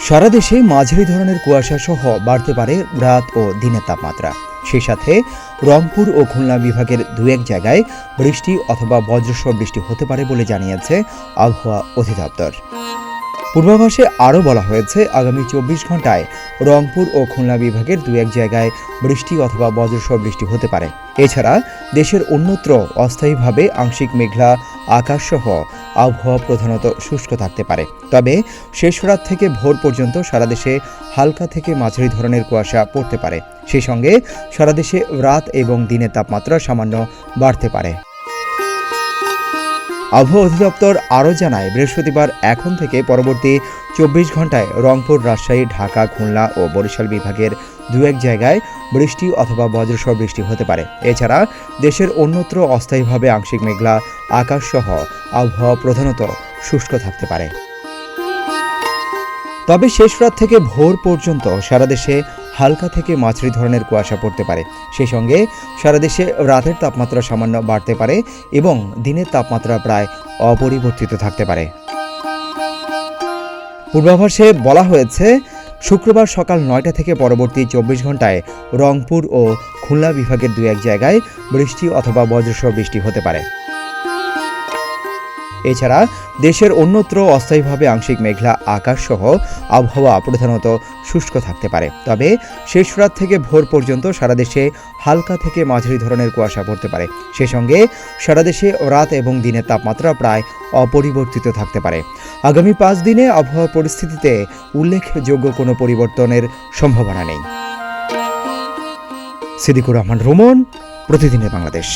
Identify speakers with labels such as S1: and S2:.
S1: সারা দেশে মাঝারি ধরনের কুয়াশা সহ বাড়তে পারে রাত ও দিনের তাপমাত্রা। সেই সাথে রংপুর ও খুলনা বিভাগের দু এক জায়গায় বৃষ্টি অথবা বজ্রসহ বৃষ্টি হতে পারে বলে জানিয়েছে আবহাওয়া অধিদপ্তর। পূর্বাভাসে আরও বলা হয়েছে, আগামী 24 ঘন্টায় রংপুর ও খুলনা বিভাগের দু এক জায়গায় বৃষ্টি অথবা বজ্রসহ বৃষ্টি হতে পারে। এছাড়া দেশের অন্যত্র অস্থায়ীভাবে আংশিক মেঘলা আকাশসহ আবহাওয়া প্রধানত শুষ্ক থাকতে পারে। তবে শেষ রাত থেকে ভোর পর্যন্ত সারা দেশে হালকা থেকে মাঝারি ধরনের কুয়াশা পড়তে পারে। সেই সঙ্গে সারা দেশে রাত এবং দিনের তাপমাত্রা সামান্য বাড়তে পারে। আবহাওয়া অধিদপ্তর আরও জানায়, বৃহস্পতিবার এখন থেকে পরবর্তী 24 ঘন্টায় রংপুর, রাজশাহী, ঢাকা, খুলনা ও বরিশাল বিভাগের দু এক জায়গায় বৃষ্টি অথবা বজ্রসহ বৃষ্টি হতে পারে। এছাড়া দেশের অন্যত্র অস্থায়ীভাবে আংশিক মেঘলা আকাশসহ আবহাওয়া প্রধানত শুষ্ক থাকতে পারে। তবে শেষ রাত থেকে ভোর পর্যন্ত সারা দেশে হালকা থেকে মাঝারি ধরনের কুয়াশা পড়তে পারে। সেই সঙ্গে সারা দেশে রাতের তাপমাত্রা সামান্য বাড়তে পারে এবং দিনের তাপমাত্রা প্রায় অপরিবর্তিত থাকতে পারে। পূর্বাভাসে বলা হয়েছে, শুক্রবার সকাল 9টা থেকে পরবর্তী 24 ঘন্টায় রংপুর ও খুলনা বিভাগের দু এক জায়গায় বৃষ্টি অথবা বজ্রসহ বৃষ্টি হতে পারে। এছাড়া দেশের অন্যত্র অস্থায়ীভাবে আংশিক মেঘলা আকাশসহ আবহাওয়া প্রধানত শুষ্ক থাকতে পারে। তবে শেষ রাত থেকে ভোর পর্যন্ত সারা দেশে হালকা থেকে মাঝারি ধরনের কুয়াশা পড়তে পারে। সে সঙ্গে সারা দেশে রাত এবং দিনের তাপমাত্রা প্রায় অপরিবর্তিত থাকতে পারে। আগামী 5 দিনে আবহাওয়া পরিস্থিতিতে উল্লেখযোগ্য কোনো পরিবর্তনের সম্ভাবনা নেই। সিদ্দিকুর রহমান রোমন, প্রতিদিনের বাংলাদেশ।